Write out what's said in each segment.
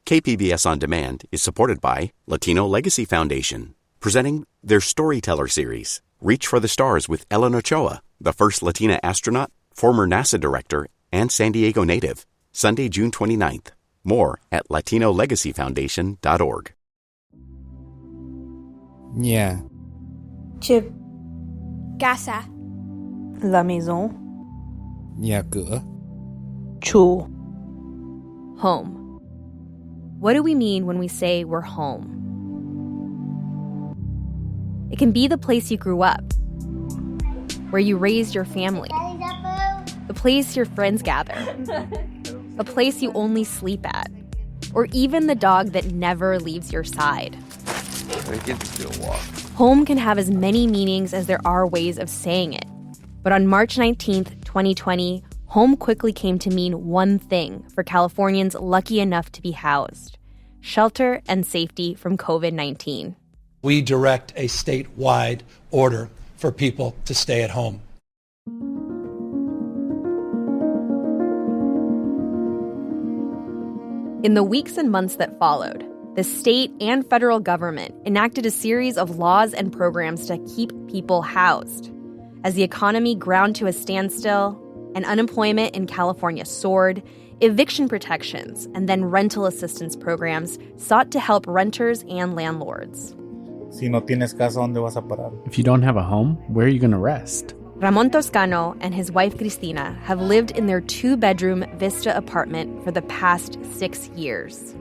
KPBS On Demand is supported by Latino Legacy Foundation, presenting their Storyteller series, Reach for the Stars with Ellen Ochoa, the first Latina astronaut, former NASA director, and San Diego native. Sunday, June 29th. More at latinolegacyfoundation.org. Nhà. Chip. Casa. La maison. Nhà cửa. Chu. Home. What do we mean when we say we're home? It can be the place you grew up, where you raised your family, the place your friends gather, a place you only sleep at, or even the dog that never leaves your side. Home can have as many meanings as there are ways of saying it. But on March 19th, 2020, home quickly came to mean one thing for Californians lucky enough to be housed: shelter and safety from COVID-19. We direct a statewide order for people to stay at home. In the weeks and months that followed, the state and federal government enacted a series of laws and programs to keep people housed. As the economy ground to a standstill and unemployment in California soared, eviction protections and then rental assistance programs sought to help renters and landlords. Si no tienes casa, ¿dónde vas a parar? If you don't have a home, where are you going to rest? Ramon Toscano and his wife Cristina have lived in their 2-bedroom Vista apartment for the past 6 years.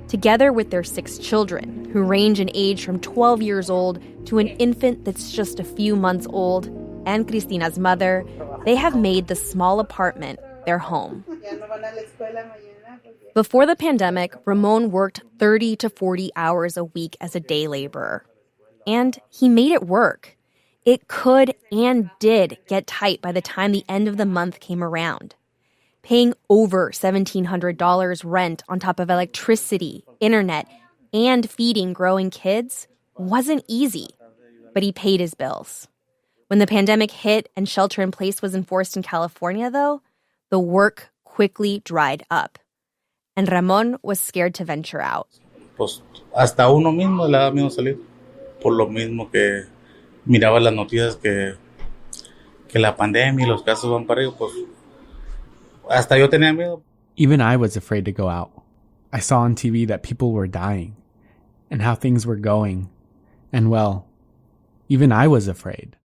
Together with their 6 children, who range in age from 12 years old to an infant that's just a few months old, and Cristina's mother, they have made the small apartment their home. Before the pandemic, Ramon worked 30 to 40 hours a week as a day laborer. And he made it work. It could and did get tight by the time the end of the month came around. Paying over $1,700 rent on top of electricity, internet, and feeding growing kids wasn't easy, but he paid his bills. When the pandemic hit and shelter-in-place was enforced in California, though, the work quickly dried up. And Ramon was scared to venture out. Pues hasta uno mismo le da miedo salir. Por lo mismo que miraba las noticias que la pandemia y los casos van para arriba, pues hasta yo tenía miedo. Even I was afraid to go out. I saw on TV that people were dying and how things were going. And well, even I was afraid.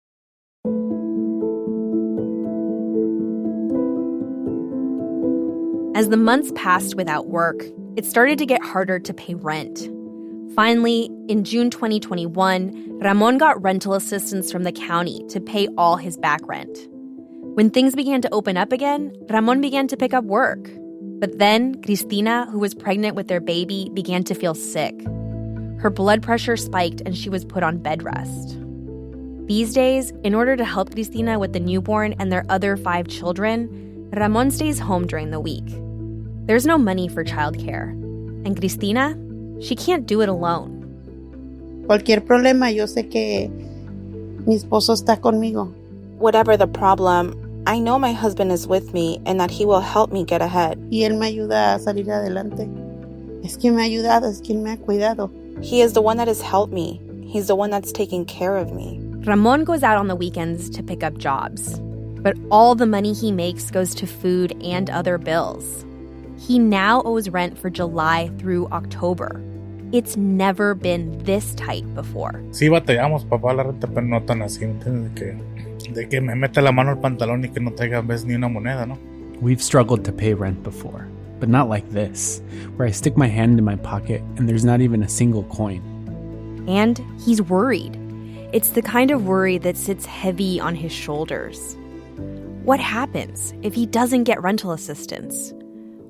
As the months passed without work, it started to get harder to pay rent. Finally, in June 2021, Ramon got rental assistance from the county to pay all his back rent. When things began to open up again, Ramon began to pick up work. But then, Cristina, who was pregnant with their baby, began to feel sick. Her blood pressure spiked and she was put on bed rest. These days, in order to help Cristina with the newborn and their other 5 children, Ramon stays home during the week. There's no money for childcare. And Cristina, she can't do it alone. Cualquier problema, yo sé que mi esposo está conmigo. Whatever the problem, I know my husband is with me and that he will help me get ahead. Y él me ayuda a salir adelante. Es quien me ha ayudado, es quien me ha cuidado. He is the one that has helped me. He's the one that's taking care of me. Ramon goes out on the weekends to pick up jobs. But all the money he makes goes to food and other bills. He now owes rent for July through October. It's never been this tight before. Sí batallamos para pagar la renta, pero no tan así, ¿entiendes? De que me meta la mano al pantalón y que no traiga vez ni una moneda, ¿no? We've struggled to pay rent before, but not like this, where I stick my hand in my pocket and there's not even a single coin. And he's worried. It's the kind of worry that sits heavy on his shoulders. What happens if he doesn't get rental assistance?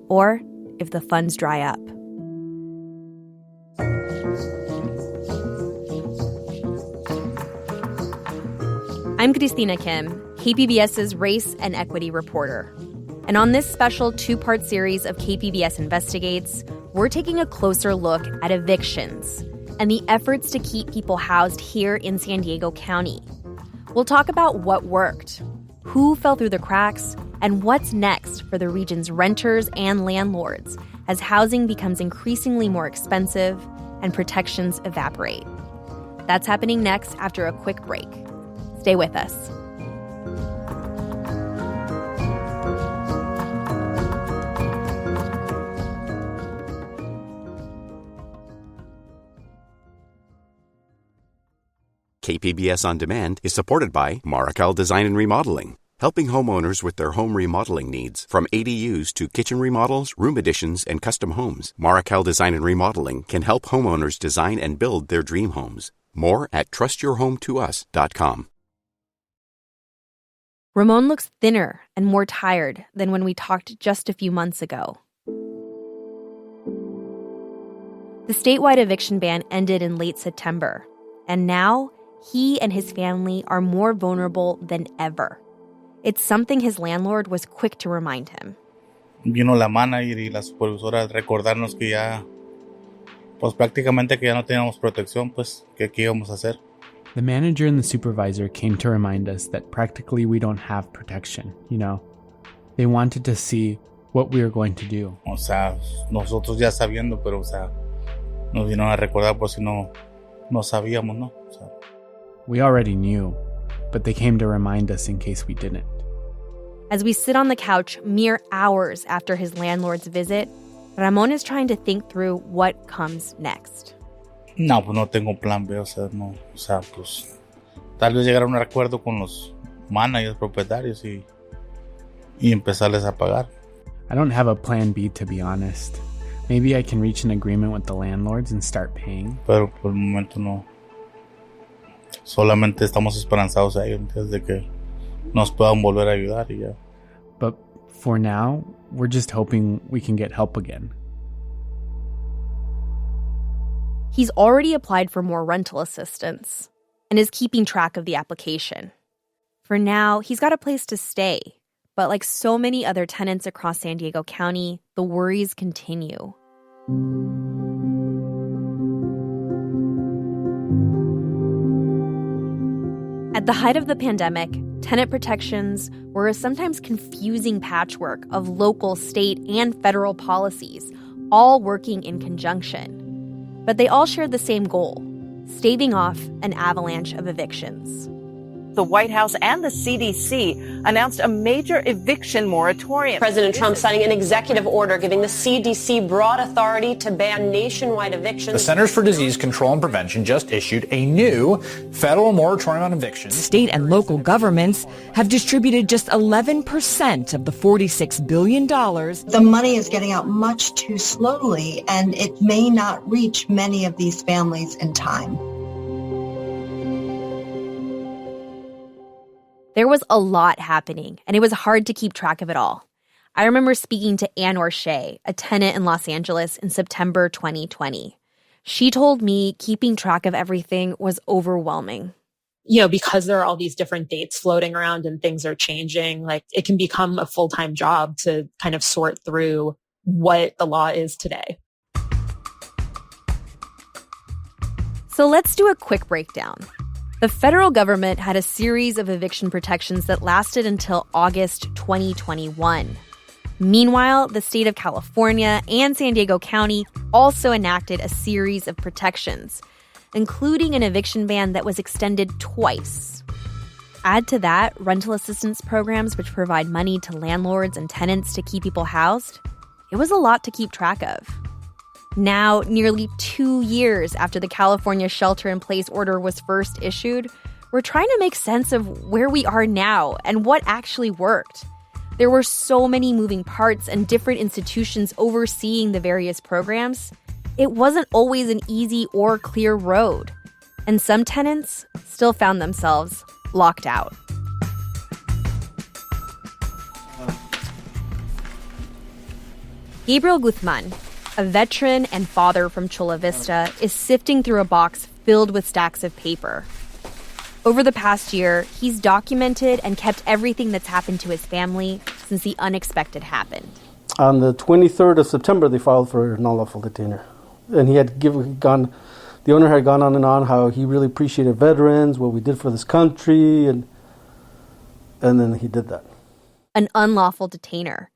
Or if the funds dry up? I'm Cristina Kim, KPBS's Race and Equity reporter. And on this special 2-part series of KPBS Investigates, we're taking a closer look at evictions and the efforts to keep people housed here in San Diego County. We'll talk about what worked, who fell through the cracks, and what's next for the region's renters and landlords as housing becomes increasingly more expensive and protections evaporate. That's happening next after a quick break. Stay with us. KPBS On Demand is supported by Markel Design and Remodeling, helping homeowners with their home remodeling needs. From ADUs to kitchen remodels, room additions, and custom homes, Markel Design and Remodeling can help homeowners design and build their dream homes. More at trustyourhometous.com. Ramon looks thinner and more tired than when we talked just a few months ago. The statewide eviction ban ended in late September, and now he and his family are more vulnerable than ever. It's something his landlord was quick to remind him. Vino la manager y la supervisora a recordarnos que ya, pues prácticamente que ya no teníamos protección, pues, que qué íbamos a hacer. The manager and the supervisor came to remind us that practically we don't have protection, you know. They wanted to see what we were going to do. O sea, nosotros ya sabiendo, pero, o sea, nos vinieron a recordar por si no sabíamos, ¿no? O sea, we already knew, but they came to remind us in case we didn't. As we sit on the couch mere hours after his landlord's visit, Ramon is trying to think through what comes next. No, pues no tengo plan B, o sea, pues tal vez llegar a un acuerdo con los managers, propietarios y empezarles a pagar. I don't have a plan B, to be honest. Maybe I can reach an agreement with the landlords and start paying. Pero por el momento no. Solamente estamos esperanzados a ellos desde que nos puedan volver a ayudar y ya. But for now, we're just hoping we can get help again. He's already applied for more rental assistance and is keeping track of the application. For now, he's got a place to stay. But like so many other tenants across San Diego County, the worries continue. At the height of the pandemic, tenant protections were a sometimes confusing patchwork of local, state, and federal policies, all working in conjunction. But they all shared the same goal: staving off an avalanche of evictions. The White House and the CDC announced a major eviction moratorium. President Trump signing an executive order giving the CDC broad authority to ban nationwide evictions. The Centers for Disease Control and Prevention just issued a new federal moratorium on evictions. State and local governments have distributed just 11% of the $46 billion. The money is getting out much too slowly, and it may not reach many of these families in time. There was a lot happening, and it was hard to keep track of it all. I remember speaking to Ann O'Shea, a tenant in Los Angeles, in September 2020. She told me keeping track of everything was overwhelming. You know, because there are all these different dates floating around and things are changing, like it can become a full-time job to kind of sort through what the law is today. So let's do a quick breakdown. The federal government had a series of eviction protections that lasted until August 2021. Meanwhile, the state of California and San Diego County also enacted a series of protections, including an eviction ban that was extended twice. Add to that rental assistance programs which provide money to landlords and tenants to keep people housed. It was a lot to keep track of. Now, nearly 2 years after the California shelter-in-place order was first issued, we're trying to make sense of where we are now and what actually worked. There were so many moving parts and different institutions overseeing the various programs. It wasn't always an easy or clear road. And some tenants still found themselves locked out. Gabriel Guzman, a veteran and father from Chula Vista, is sifting through a box filled with stacks of paper. Over the past year, he's documented and kept everything that's happened to his family since the unexpected happened. On the 23rd of September, they filed for non-lawful detainer. And the owner had gone on and on how he really appreciated veterans, what we did for this country, and then he did that. An unlawful detainer.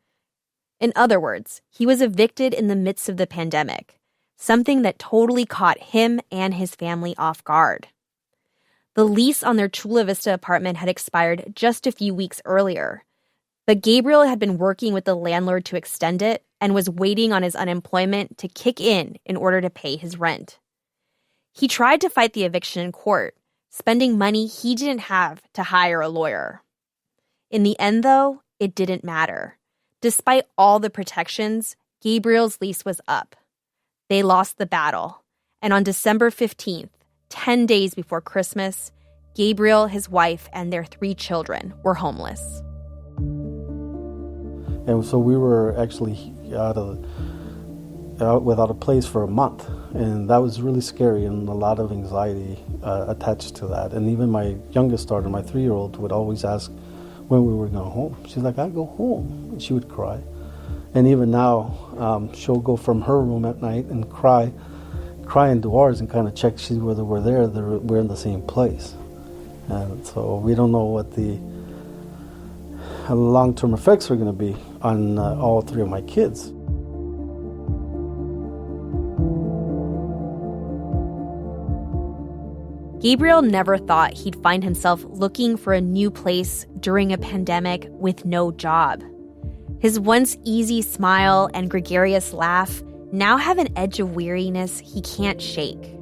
In other words, he was evicted in the midst of the pandemic, something that totally caught him and his family off guard. The lease on their Chula Vista apartment had expired just a few weeks earlier, but Gabriel had been working with the landlord to extend it and was waiting on his unemployment to kick in order to pay his rent. He tried to fight the eviction in court, spending money he didn't have to hire a lawyer. In the end, though, it didn't matter. Despite all the protections, Gabriel's lease was up. They lost the battle, and on December 15th, 10 days before Christmas, Gabriel, his wife, and their 3 children were homeless. And so we were actually without a place for a month, and that was really scary and a lot of anxiety attached to that. And even my youngest daughter, my 3-year-old, would always ask when we were going home. She's like, "I go home," and she would cry. And even now, she'll go from her room at night and cry into ours and kind of check see whether we're there. We're in the same place, and so we don't know what the long-term effects are going to be on all 3 of my kids. Gabriel never thought he'd find himself looking for a new place during a pandemic with no job. His once easy smile and gregarious laugh now have an edge of weariness he can't shake.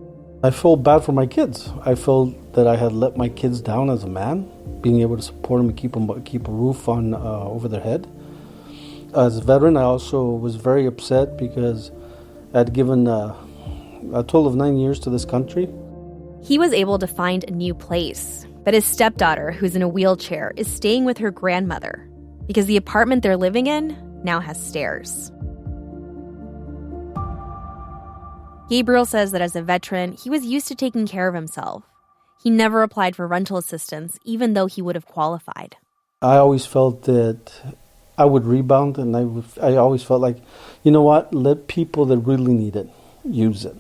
I feel bad for my kids. I feel that I had let my kids down as a man, being able to support them and keep a roof on over their head. As a veteran, I also was very upset because I'd given a total of 9 years to this country. He was able to find a new place, but his stepdaughter, who's in a wheelchair, is staying with her grandmother because the apartment they're living in now has stairs. Gabriel says that as a veteran, he was used to taking care of himself. He never applied for rental assistance, even though he would have qualified. I always felt that I would rebound, and I always felt like, you know what, let people that really need it use it.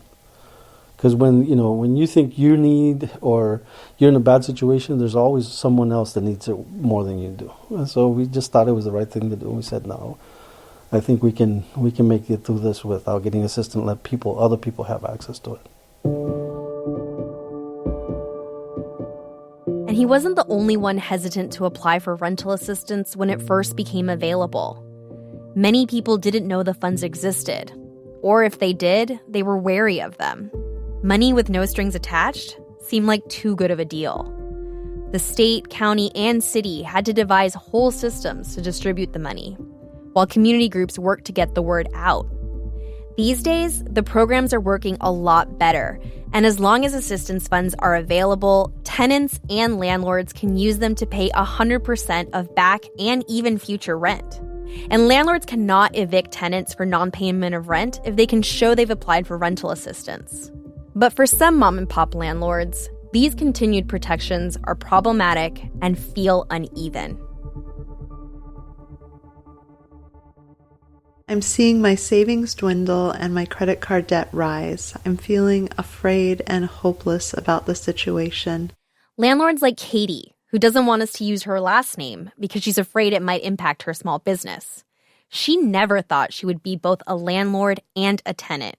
Because when you think you need or you're in a bad situation, there's always someone else that needs it more than you do. And so we just thought it was the right thing to do. We said, no, I think we can make it through this without getting assistance. Let other people have access to it. And he wasn't the only one hesitant to apply for rental assistance when it first became available. Many people didn't know the funds existed, or if they did, they were wary of them. Money with no strings attached seemed like too good of a deal. The state, county, and city had to devise whole systems to distribute the money, while community groups worked to get the word out. These days, the programs are working a lot better, and as long as assistance funds are available, tenants and landlords can use them to pay 100% of back and even future rent. And landlords cannot evict tenants for non-payment of rent if they can show they've applied for rental assistance. But for some mom-and-pop landlords, these continued protections are problematic and feel uneven. I'm seeing my savings dwindle and my credit card debt rise. I'm feeling afraid and hopeless about the situation. Landlords like Katie, who doesn't want us to use her last name because she's afraid it might impact her small business. She never thought she would be both a landlord and a tenant.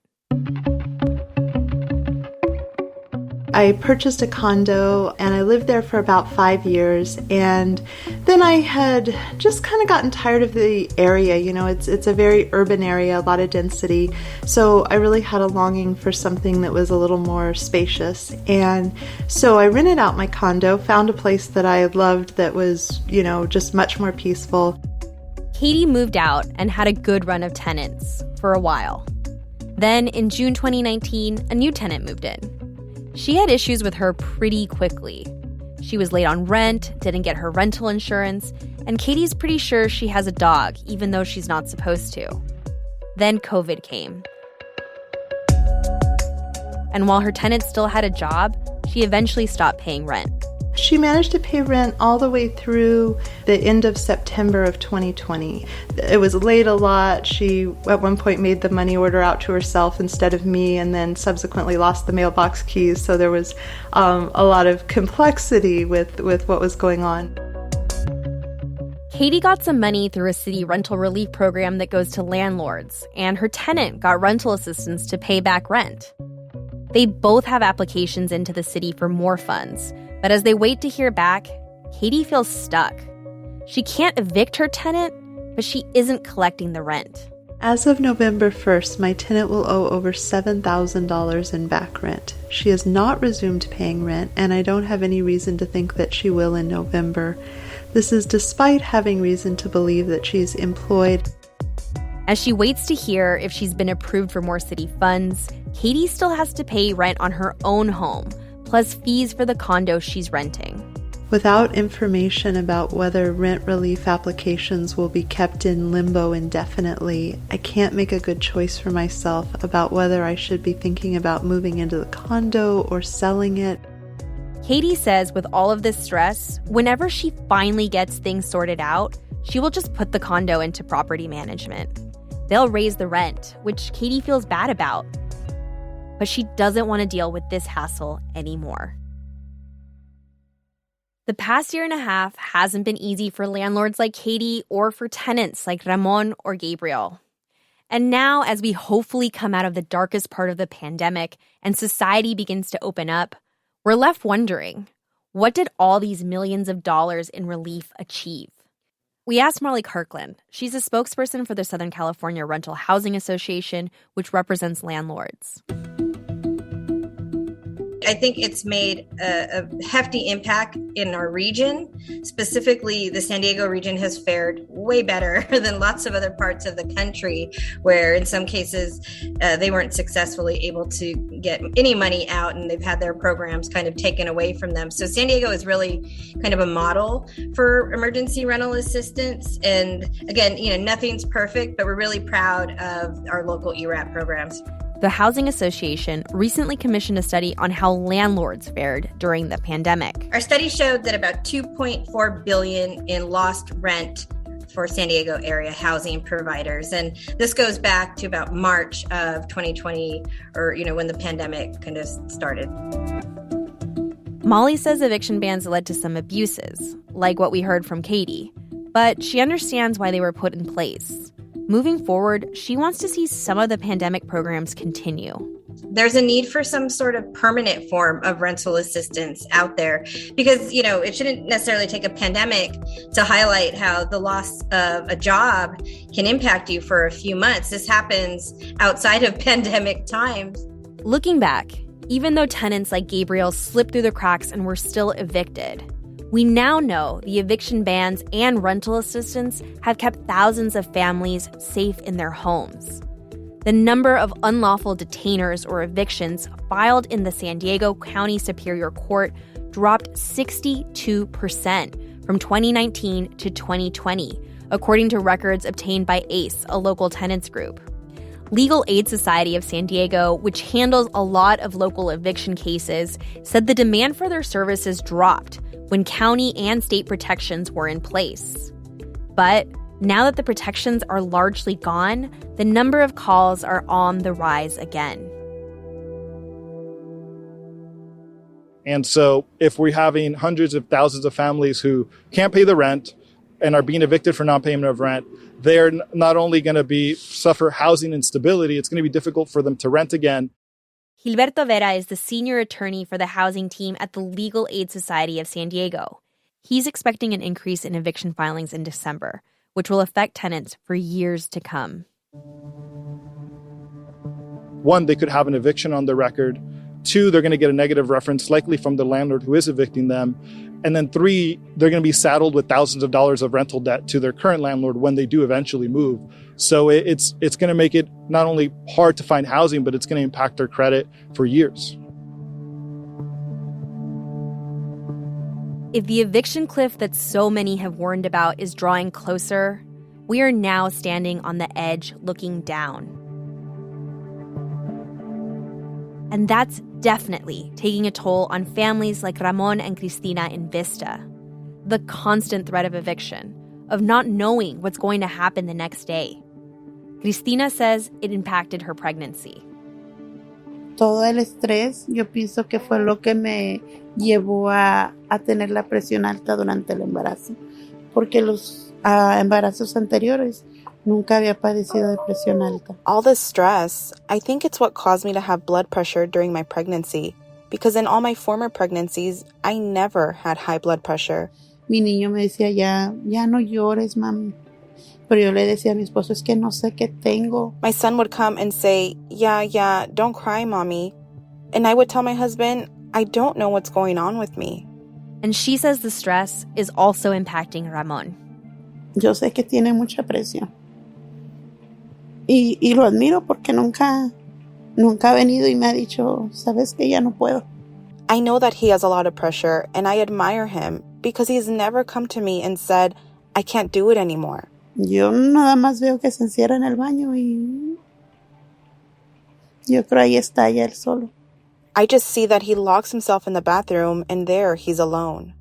I purchased a condo and I lived there for about 5 years, and then I had just kind of gotten tired of the area. It's a very urban area, a lot of density, so I really had a longing for something that was a little more spacious. And so I rented out my condo, found a place that I loved that was, just much more peaceful. Katie moved out and had a good run of tenants for a while. Then in June 2019, a new tenant moved in. She had issues with her pretty quickly. She was late on rent, didn't get her rental insurance, and Katie's pretty sure she has a dog, even though she's not supposed to. Then COVID came. And while her tenant still had a job, she eventually stopped paying rent. She managed to pay rent all the way through the end of September of 2020. It was late a lot. She, at one point, made the money order out to herself instead of me, and then subsequently lost the mailbox keys. So there was a lot of complexity with what was going on. Katie got some money through a city rental relief program that goes to landlords, and her tenant got rental assistance to pay back rent. They both have applications into the city for more funds, but as they wait to hear back, Katie feels stuck. She can't evict her tenant, but she isn't collecting the rent. As of November 1st, my tenant will owe over $7,000 in back rent. She has not resumed paying rent, and I don't have any reason to think that she will in November. This is despite having reason to believe that she's employed. As she waits to hear if she's been approved for more city funds, Katie still has to pay rent on her own home, plus fees for the condo she's renting. Without information about whether rent relief applications will be kept in limbo indefinitely, I can't make a good choice for myself about whether I should be thinking about moving into the condo or selling it. Katie says with all of this stress, whenever she finally gets things sorted out, she will just put the condo into property management. They'll raise the rent, which Katie feels bad about. But she doesn't want to deal with this hassle anymore. The past year and a half hasn't been easy for landlords like Katie or for tenants like Ramon or Gabriel. And now, as we hopefully come out of the darkest part of the pandemic and society begins to open up, we're left wondering, what did all these millions of dollars in relief achieve? We asked Molly Kirkland. She's a spokesperson for the Southern California Rental Housing Association, which represents landlords. I think it's made a hefty impact in our region. Specifically, the San Diego region has fared way better than lots of other parts of the country, where in some cases they weren't successfully able to get any money out and they've had their programs kind of taken away from them. So San Diego is really kind of a model for emergency rental assistance. And again, nothing's perfect, but we're really proud of our local ERAP programs. The Housing Association recently commissioned a study on how landlords fared during the pandemic. Our study showed that about $2.4 billion in lost rent for San Diego area housing providers. And this goes back to about March of 2020, or, when the pandemic kind of started. Molly says eviction bans led to some abuses, like what we heard from Katie, but she understands why they were put in place. Moving forward, she wants to see some of the pandemic programs continue. There's a need for some sort of permanent form of rental assistance out there because, it shouldn't necessarily take a pandemic to highlight how the loss of a job can impact you for a few months. This happens outside of pandemic times. Looking back, even though tenants like Gabriel slipped through the cracks and were still evicted, we now know the eviction bans and rental assistance have kept thousands of families safe in their homes. The number of unlawful detainers or evictions filed in the San Diego County Superior Court dropped 62% from 2019 to 2020, according to records obtained by ACE, a local tenants group. Legal Aid Society of San Diego, which handles a lot of local eviction cases, said the demand for their services dropped when county and state protections were in place. But now that the protections are largely gone, the number of calls are on the rise again. And so if we're having hundreds of thousands of families who can't pay the rent and are being evicted for non-payment of rent, they're not only going to suffer housing instability, it's going to be difficult for them to rent again. Gilberto Vera is the senior attorney for the housing team at the Legal Aid Society of San Diego. He's expecting an increase in eviction filings in December, which will affect tenants for years to come. One, they could have an eviction on the record. Two, they're going to get a negative reference, likely from the landlord who is evicting them. And then three, they're going to be saddled with thousands of dollars of rental debt to their current landlord when they do eventually move. So it's going to make it not only hard to find housing, but it's going to impact their credit for years. If the eviction cliff that so many have warned about is drawing closer, we are now standing on the edge looking down. And that's definitely taking a toll on families like Ramon and Cristina in Vista. The constant threat of eviction, of not knowing what's going to happen the next day. Cristina says it impacted her pregnancy. Todo el estrés, yo pienso que fue lo que me llevó a tener la presión alta durante el embarazo. Porque los a embarazos anteriores. Nunca había padecido depresión alta. All this stress, I think it's what caused me to have blood pressure during my pregnancy. Because in all my former pregnancies, I never had high blood pressure. Mi niño me decía, ya no llores, mami. Pero yo le decía a mi esposo, es que no sé qué tengo. My son would come and say, yeah, don't cry, mommy. And I would tell my husband, I don't know what's going on with me. And she says the stress is also impacting Ramon. Yo sé que tiene mucha presión. Y lo admiro porque nunca ha venido y me ha dicho, sabes que ya no puedo. I know that he has a lot of pressure, and I admire him because he's never come to me and said, I can't do it anymore. Yo nada más veo que se encierra en el baño y yo creo ahí está ya él solo. I just see that he locks himself in the bathroom and there he's alone.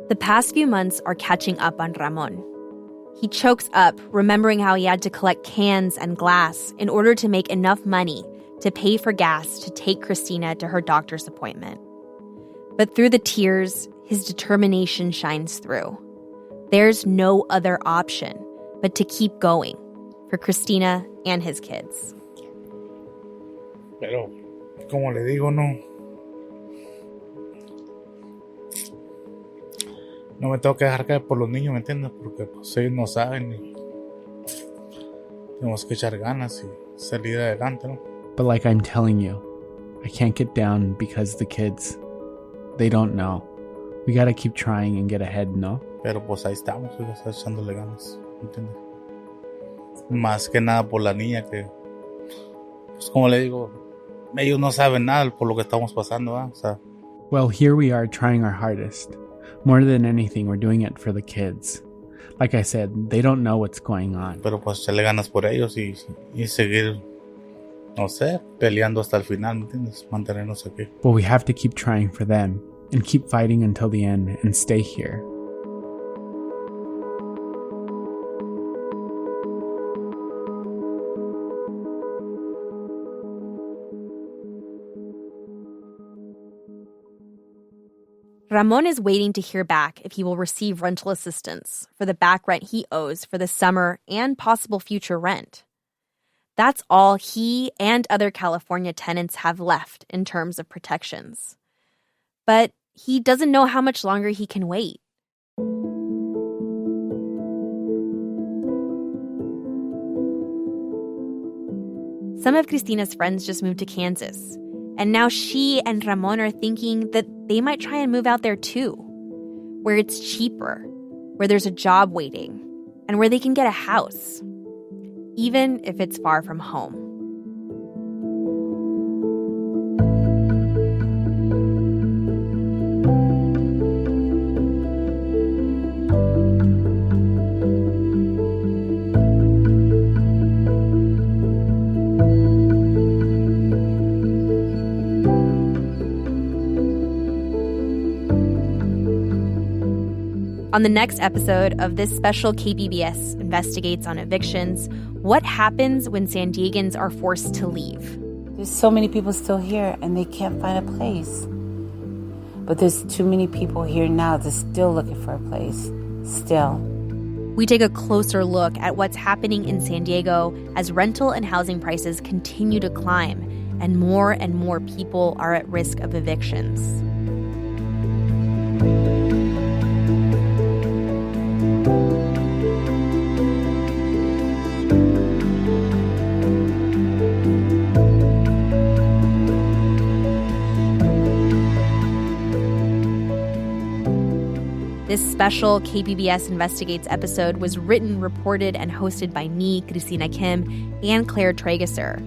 The past few months are catching up on Ramon. He chokes up, remembering how he had to collect cans and glass in order to make enough money to pay for gas to take Cristina to her doctor's appointment. But through the tears, his determination shines through. There's no other option but to keep going for Cristina and his kids. Pero, como le digo, no me tengo que dejar caer por los niños, ¿me entiendes? Porque pues ellos no saben y tenemos que echar ganas y salir adelante, ¿no? But like I'm telling you, I can't get down because the kids, they don't know. We gotta keep trying and get ahead, ¿no? Pero pues ahí estamos, echándole ganas, ¿entiendes? Más que nada por la niña que, pues como le digo, ellos no saben nada por lo que estamos pasando, ¿eh? O sea, well, here we are trying our hardest. More than anything, we're doing it for the kids. Like I said, they don't know what's going on. Pero pues echarle ganas por ellos y seguir, no sé, peleando hasta el final, ¿me entiendes? Mantenernos aquí. But we have to keep trying for them and keep fighting until the end and stay here. Ramon is waiting to hear back if he will receive rental assistance for the back rent he owes for the summer and possible future rent. That's all he and other California tenants have left in terms of protections. But he doesn't know how much longer he can wait. Some of Cristina's friends just moved to Kansas. And now she and Ramon are thinking that they might try and move out there too, where it's cheaper, where there's a job waiting, and where they can get a house, even if it's far from home. On the next episode of this special KPBS Investigates on Evictions, what happens when San Diegans are forced to leave? There's so many people still here and they can't find a place. But there's too many people here now that's still looking for a place. Still. We take a closer look at what's happening in San Diego as rental and housing prices continue to climb and more people are at risk of evictions. This special KPBS Investigates episode was written, reported, and hosted by me, Cristina Kim, and Claire Trageser.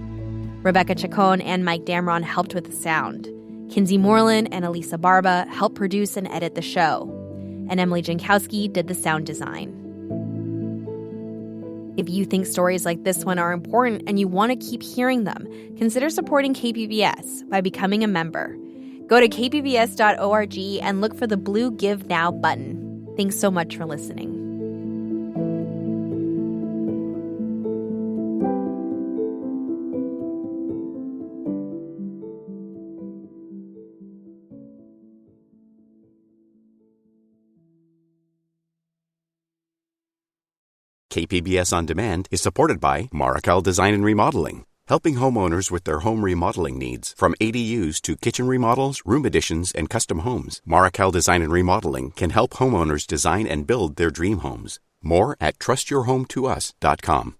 Rebecca Chacon and Mike Damron helped with the sound. Kinsey Moreland and Elisa Barba helped produce and edit the show. And Emily Jankowski did the sound design. If you think stories like this one are important and you want to keep hearing them, consider supporting KPBS by becoming a member. Go to kpbs.org and look for the blue Give Now button. Thanks so much for listening. KPBS On Demand is supported by Markel Design and Remodeling, helping homeowners with their home remodeling needs. From ADUs to kitchen remodels, room additions, and custom homes, Markel Design and Remodeling can help homeowners design and build their dream homes. More at trustyourhometous.com.